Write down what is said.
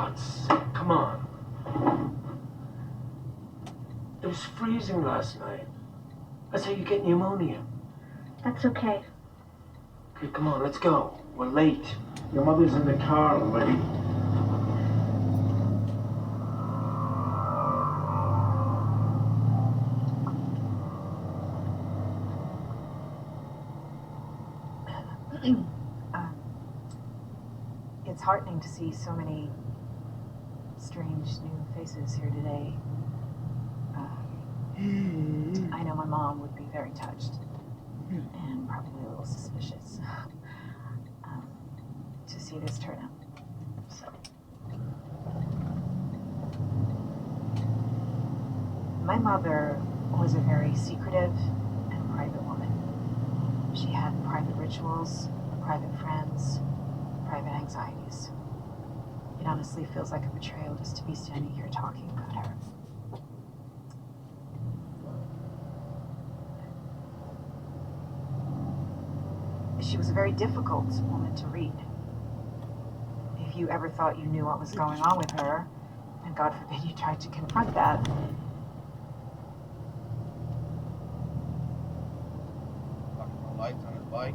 God's sake, come on. It was freezing last night. That's how you get pneumonia. That's okay. Okay, come on, let's go. We're late. Your mother's in the car already. It's heartening to see so many strange new faces here today. I know my mom would be very touched and probably a little suspicious to see this turn out. So, my mother was a very secretive and private woman. She had private rituals, private friends, private anxieties. It honestly feels like a betrayal just to be standing here talking about her. She was a very difficult woman to read. If you ever thought you knew what was going on with her, and God forbid you tried to confront that, Lights on his bike.